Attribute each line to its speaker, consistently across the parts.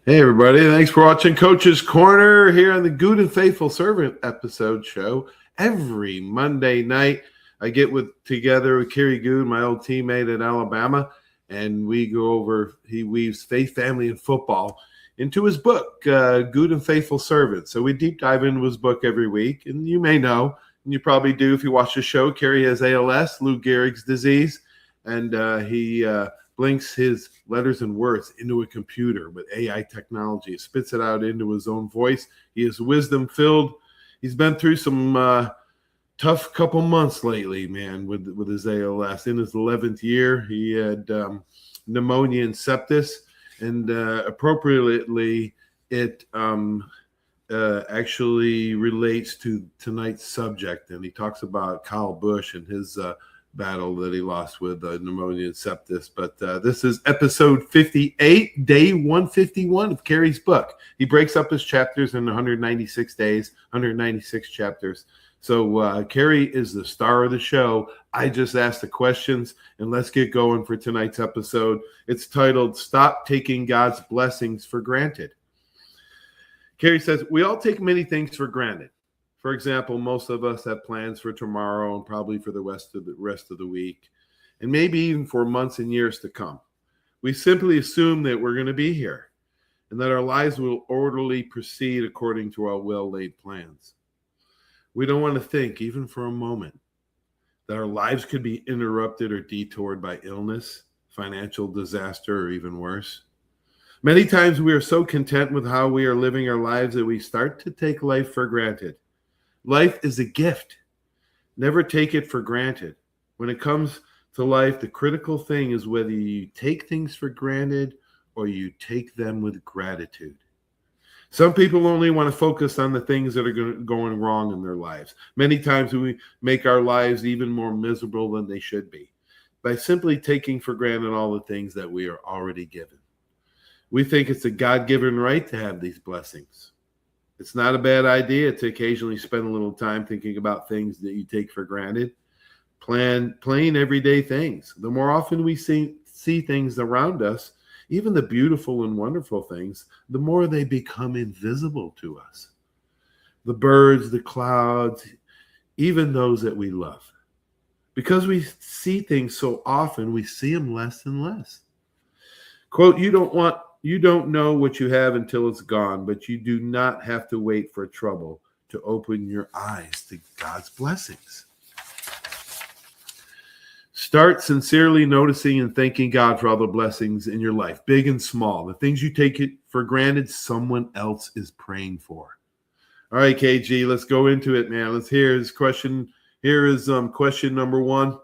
Speaker 1: Hey, everybody. Thanks for watching Coach's Corner here on the Goode and Faithful Servant episode show. Every Monday night, I get together with Kerry Goode, my old teammate at Alabama, and we go over, he weaves faith, family, and football into his book, Goode and Faithful Servant. So we deep dive into his book every week, and you may know, and you probably do if you watch the show, Kerry has ALS, Lou Gehrig's disease, and he blinks his letters and words into a computer with AI technology. He spits it out into his own voice. He is wisdom filled. He's been through some tough couple months lately, man, with his ALS. In his 11th year, he had pneumonia and sepsis, and appropriately, it actually relates to tonight's subject. And he talks about Kyle Busch and his battle that he lost with pneumonia and sepsis. But this is episode 58, day 151 of Kerry's book. He breaks up his chapters in 196 days, 196 chapters. So Kerry is the star of the show. I just asked the questions, and let's get going for tonight's episode. It's titled, Stop Taking God's Blessings for Granted. Kerry says, we all take many things for granted. For example, most of us have plans for tomorrow and probably for the rest of the week, and maybe even for months and years to come. We simply assume that we're going to be here and that our lives will orderly proceed according to our well-laid plans. We don't want to think, even for a moment, that our lives could be interrupted or detoured by illness, financial disaster, or even worse. Many times we are so content with how we are living our lives that we start to take life for granted. Life is a gift. Never take it for granted. When it comes to life, the critical thing is whether you take things for granted or you take them with gratitude. Some people only want to focus on the things that are going wrong in their lives. Many times we make our lives even more miserable than they should be by simply taking for granted all the things that we are already given. We think it's a God-given right to have these blessings. It's not a bad idea to occasionally spend a little time thinking about things that you take for granted. Plain everyday things. The more often we see things around us, even the beautiful and wonderful things, the more they become invisible to us. The birds, the clouds, even those that we love. Because we see things so often, we see them less and less. Quote, you don't know what you have until it's gone, but you do not have to wait for trouble to open your eyes to God's blessings. Start sincerely noticing and thanking God for all the blessings in your life, big and small. The things you take it for granted, someone else is praying for. All right, KG, let's go into it, man. Let's hear his question. Here is question number one.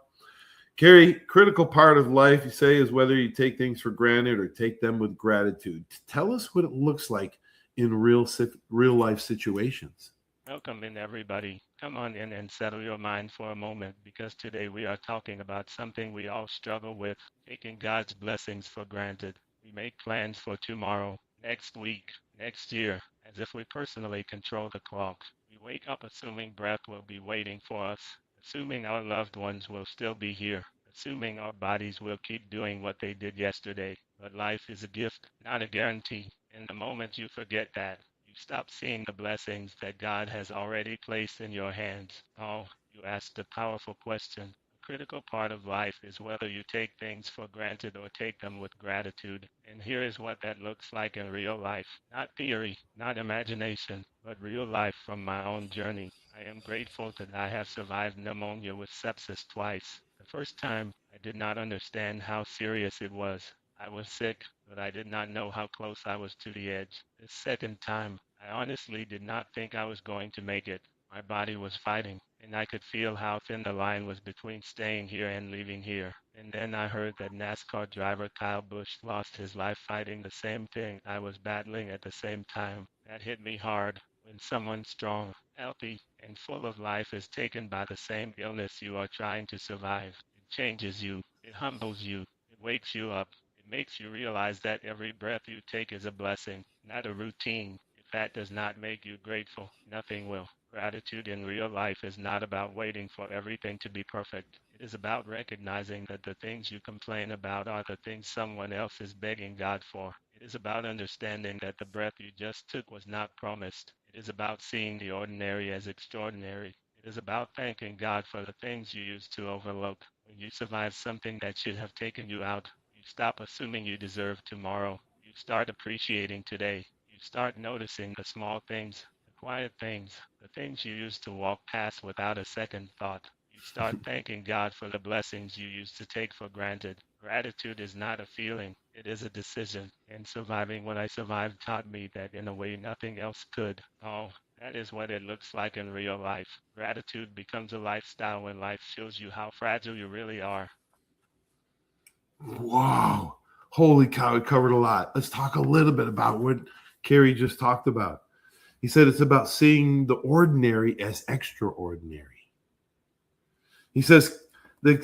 Speaker 1: Kerry, critical part of life, you say, is whether you take things for granted or take them with gratitude. Tell us what it looks like in real life situations.
Speaker 2: Welcome in, everybody. Come on in and settle your mind for a moment, because today we are talking about something we all struggle with, taking God's blessings for granted. We make plans for tomorrow, next week, next year, as if we personally control the clock. We wake up assuming breath will be waiting for us, assuming our loved ones will still be here, assuming our bodies will keep doing what they did yesterday. But life is a gift, not a guarantee. And the moment you forget that, you stop seeing the blessings that God has already placed in your hands. Oh, you asked a powerful question. A critical part of life is whether you take things for granted or take them with gratitude. And here is what that looks like in real life. Not theory, not imagination, but real life from my own journey. I am grateful that I have survived pneumonia with sepsis twice. The first time, I did not understand how serious it was. I was sick, but I did not know how close I was to the edge. The second time, I honestly did not think I was going to make it. My body was fighting, and I could feel how thin the line was between staying here and leaving here. And then I heard that NASCAR driver Kyle Busch lost his life fighting the same thing I was battling at the same time. That hit me hard. When someone strong, healthy, and full of life is taken by the same illness you are trying to survive, it changes you, it humbles you, it wakes you up. It makes you realize that every breath you take is a blessing, not a routine. If that does not make you grateful, nothing will. Gratitude in real life is not about waiting for everything to be perfect. It is about recognizing that the things you complain about are the things someone else is begging God for. It It is about understanding that the breath you just took was not promised. It is about seeing the ordinary as extraordinary. It is about thanking God for the things you used to overlook. When you survive something that should have taken you out, you stop assuming you deserve tomorrow. You start appreciating today. You start noticing the small things, the quiet things, the things you used to walk past without a second thought. You start thanking God for the blessings you used to take for granted. Gratitude is not a feeling, it is a decision. And surviving what I survived taught me that in a way nothing else could. Oh, that is what it looks like in real life. Gratitude becomes a lifestyle when life shows you how fragile you really are.
Speaker 1: Wow. Holy cow, it covered a lot. Let's talk a little bit about what Carrie just talked about. He said it's about seeing the ordinary as extraordinary. He says that,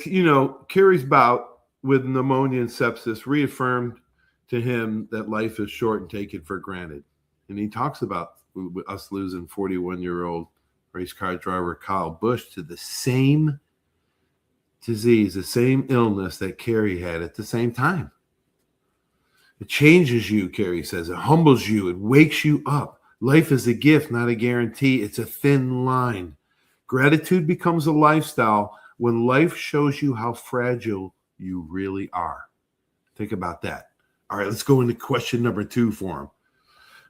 Speaker 1: Carrie's bout with pneumonia and sepsis reaffirmed to him that life is short and taken for granted. And he talks about us losing 41-year-old race car driver Kyle Busch to the same disease, the same illness that Carrie had at the same time. It changes you, Carrie says. It humbles you. It wakes you up. Life is a gift, not a guarantee. It's a thin line. Gratitude becomes a lifestyle when life shows you how fragile you really are. Think about that. All right, let's go into question number 2 for him.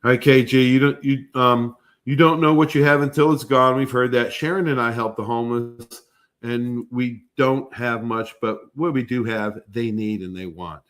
Speaker 1: All right, KJ, you don't know what you have until it's gone. We've heard that. Sharon and I help the homeless, and we don't have much, but what we do have, they need and they want.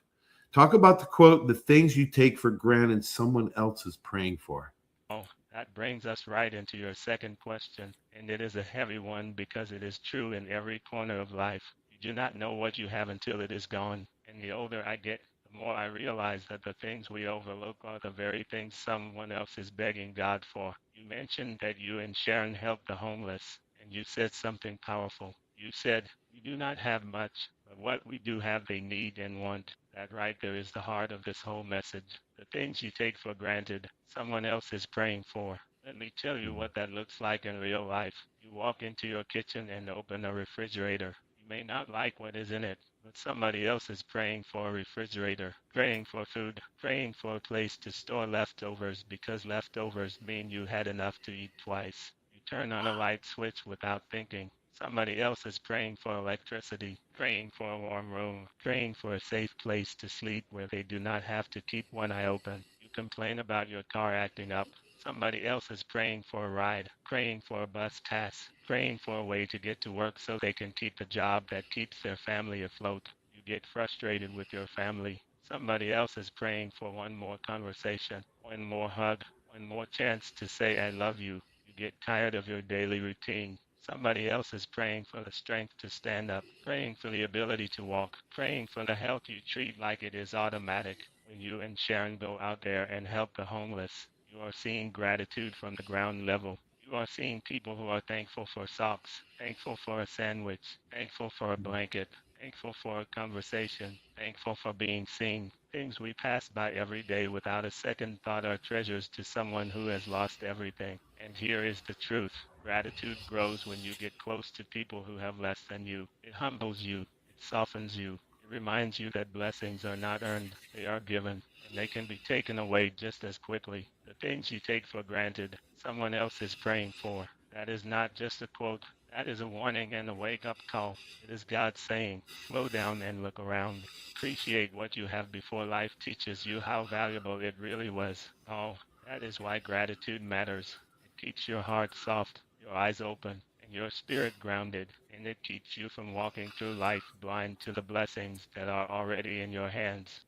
Speaker 1: Talk about the quote, the things you take for granted someone else is praying for.
Speaker 2: Oh, that brings us right into your second question, and it is a heavy one because it is true in every corner of life. You do not know what you have until it is gone. And the older I get, the more I realize that the things we overlook are the very things someone else is begging God for. You mentioned that you and Sharon helped the homeless, and you said something powerful. You said, "We do not have much, but what we do have they need and want." That right there is the heart of this whole message. The things you take for granted, someone else is praying for. Let me tell you what that looks like in real life. You walk into your kitchen and open a refrigerator. You may not like what is in it, but somebody else is praying for a refrigerator, praying for food, praying for a place to store leftovers because leftovers mean you had enough to eat twice. You turn on a light switch without thinking. Somebody else is praying for electricity, praying for a warm room, praying for a safe place to sleep where they do not have to keep one eye open. You complain about your car acting up. Somebody else is praying for a ride, praying for a bus pass, praying for a way to get to work so they can keep a job that keeps their family afloat. You get frustrated with your family. Somebody else is praying for one more conversation, one more hug, one more chance to say I love you. You get tired of your daily routine. Somebody else is praying for the strength to stand up, praying for the ability to walk, praying for the health you treat like it is automatic. When you and Sharon go out there and help the homeless, you are seeing gratitude from the ground level. You are seeing people who are thankful for socks, thankful for a sandwich, thankful for a blanket, thankful for a conversation, thankful for being seen. Things we pass by every day without a second thought are treasures to someone who has lost everything. And here is the truth. Gratitude grows when you get close to people who have less than you. It humbles you. It softens you. It reminds you that blessings are not earned, they are given, and they can be taken away just as quickly. The things you take for granted, someone else is praying for. That is not just a quote, that is a warning and a wake up call. It is God saying, slow down and look around. Appreciate what you have before life teaches you how valuable it really was. Oh, that is why gratitude matters. It keeps your heart soft, your eyes open, and your spirit grounded, and it keeps you from walking through life blind to the blessings that are already in your hands.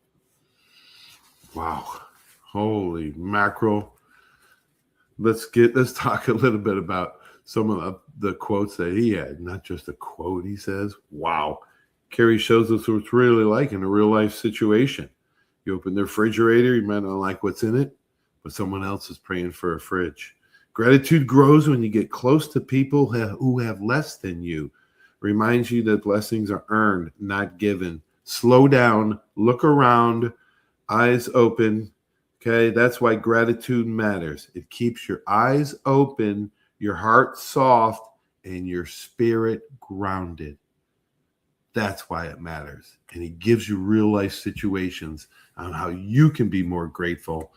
Speaker 1: Wow. Holy mackerel. Let's talk a little bit about some of the quotes that he had. Not just a quote, he says. Wow. Carrie shows us what it's really like in a real life situation. You open the refrigerator, you might not like what's in it, but someone else is praying for a fridge. Gratitude grows when you get close to people who have less than you. Reminds you that blessings are earned, not given. Slow down, look around, eyes open. Okay, that's why gratitude matters. It keeps your eyes open, your heart soft, and your spirit grounded. That's why it matters. And he gives you real life situations on how you can be more grateful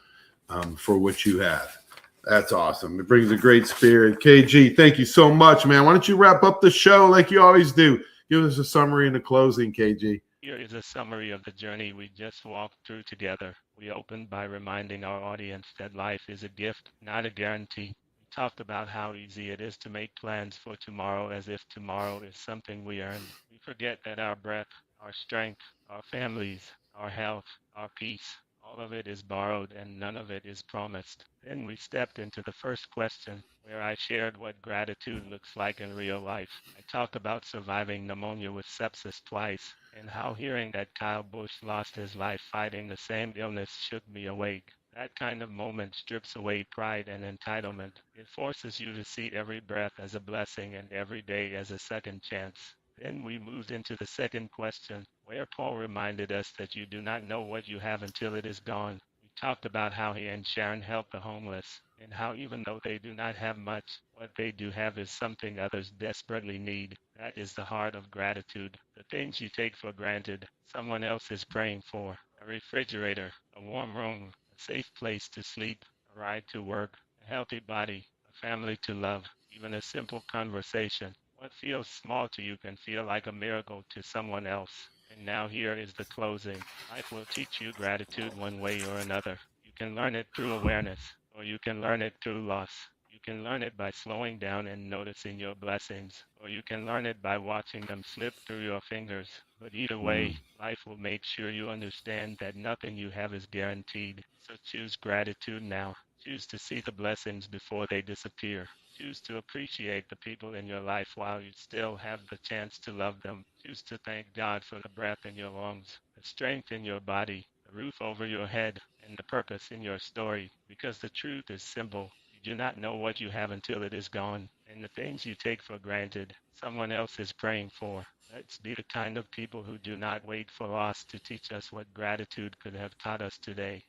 Speaker 1: for what you have. That's awesome. It brings a great spirit. KG, thank you so much, man. Why don't you wrap up the show like you always do? Give us a summary and a closing, KG.
Speaker 2: Here is a summary of the journey we just walked through together. We opened by reminding our audience that life is a gift, not a guarantee. We talked about how easy it is to make plans for tomorrow as if tomorrow is something we earn. We forget that our breath, our strength, our families, our health, our peace, all of it is borrowed and none of it is promised. Then we stepped into the first question, where I shared what gratitude looks like in real life. I talked about surviving pneumonia with sepsis twice and how hearing that Kyle Busch lost his life fighting the same illness shook me awake. That kind of moment strips away pride and entitlement. It forces you to see every breath as a blessing and every day as a second chance. Then we moved into the second question, where Paul reminded us that you do not know what you have until it is gone. We talked about how he and Sharon help the homeless, and how even though they do not have much, what they do have is something others desperately need. That is the heart of gratitude. The things you take for granted, someone else is praying for. A refrigerator, a warm room, a safe place to sleep, a ride to work, a healthy body, a family to love, even a simple conversation. What feels small to you can feel like a miracle to someone else. And now here is the closing. Life will teach you gratitude one way or another. You can learn it through awareness, or you can learn it through loss. You can learn it by slowing down and noticing your blessings, or you can learn it by watching them slip through your fingers. But either way, life will make sure you understand that nothing you have is guaranteed. So choose gratitude now. Choose to see the blessings before they disappear. Choose to appreciate the people in your life while you still have the chance to love them. Choose to thank God for the breath in your lungs, the strength in your body, the roof over your head, and the purpose in your story. Because the truth is simple. You do not know what you have until it is gone. And the things you take for granted, someone else is praying for. Let's be the kind of people who do not wait for loss to teach us what gratitude could have taught us today.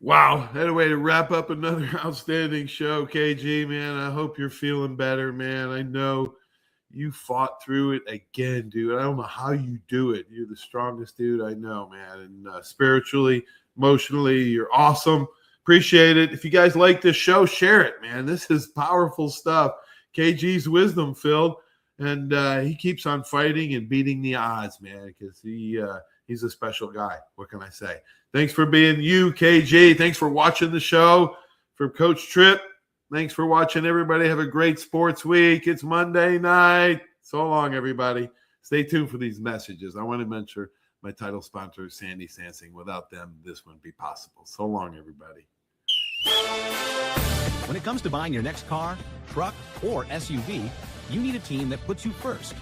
Speaker 1: Wow, that a way to wrap up another outstanding show, KG, man. I hope you're feeling better, man. I know you fought through it again, dude. I don't know how you do it. You're the strongest dude I know, man. And spiritually, emotionally, you're awesome. Appreciate it. If you guys like this show, share it, man. This is powerful stuff. KG's wisdom filled, and he keeps on fighting and beating the odds, man, because he's a special guy. What can I say? Thanks for being you, KG. Thanks for watching the show. From Coach Tripp, thanks for watching, everybody. Have a great sports week. It's Monday night. So long, everybody. Stay tuned for these messages. I want to mention my title sponsor, Sandy Sansing. Without them, this wouldn't be possible. So long, everybody.
Speaker 3: When it comes to buying your next car, truck, or SUV, you need a team that puts you first.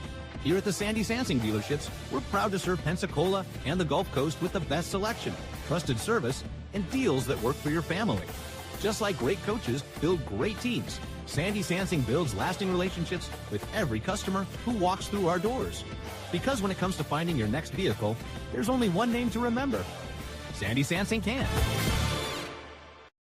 Speaker 3: Here at the Sandy Sansing dealerships, we're proud to serve Pensacola and the Gulf Coast with the best selection, trusted service, and deals that work for your family. Just like great coaches build great teams, Sandy Sansing builds lasting relationships with every customer who walks through our doors. Because when it comes to finding your next vehicle, there's only one name to remember. Sandy Sansing can.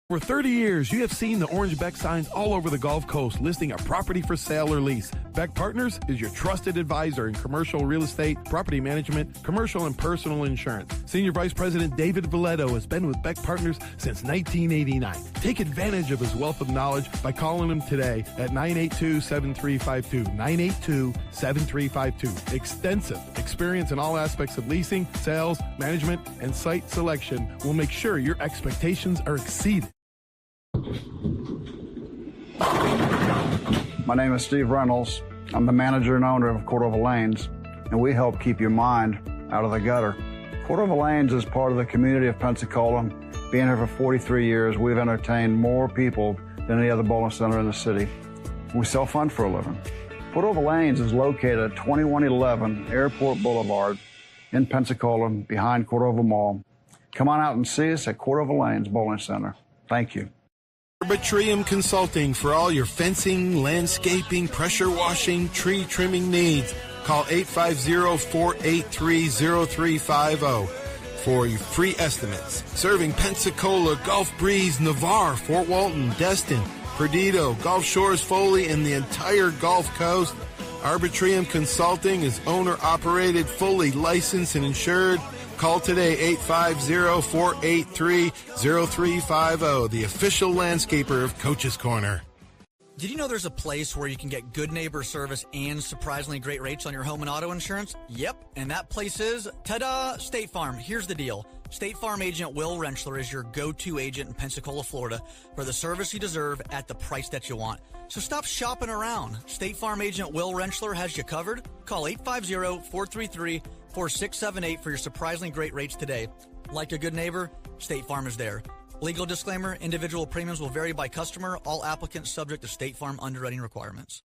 Speaker 4: For 30 years, you have seen the orange Beck signs all over the Gulf Coast listing a property for sale or lease. Beck Partners is your trusted advisor in commercial real estate, property management, commercial and personal insurance. Senior Vice President David Valletto has been with Beck Partners since 1989. Take advantage of his wealth of knowledge by calling him today at 982-7352. 982-7352. Extensive experience in all aspects of leasing, sales, management, and site selection will make sure your expectations are exceeded.
Speaker 5: My name is Steve Reynolds. I'm the manager and owner of Cordova Lanes, and we help keep your mind out of the gutter. Cordova Lanes is part of the community of Pensacola. Being here for 43 years, we've entertained more people than any other bowling center in the city. We sell fun for a living. Cordova Lanes is located at 2111 Airport Boulevard in Pensacola, behind Cordova Mall. Come on out and see us at Cordova Lanes Bowling Center. Thank you.
Speaker 4: Arbitrium Consulting for all your fencing, landscaping, pressure washing, tree trimming needs. Call 850-483-0350 for your free estimates. Serving Pensacola, Gulf Breeze, Navarre, Fort Walton, Destin, Perdido, Gulf Shores Foley, and the entire Gulf Coast. Arbitrium Consulting is owner-operated, fully licensed and insured. Call today, 850-483-0350, the official landscaper of Coach's Corner.
Speaker 6: Did you know there's a place where you can get good neighbor service and surprisingly great rates on your home and auto insurance? Yep, and that place is, ta-da, State Farm. Here's the deal. State Farm agent Will Rentschler is your go-to agent in Pensacola, Florida for the service you deserve at the price that you want. So stop shopping around. State Farm agent Will Rentschler has you covered. Call 850-433-4678 for your surprisingly great rates today. Like a good neighbor, State Farm is there. Legal disclaimer, individual premiums will vary by customer. All applicants subject to State Farm underwriting requirements.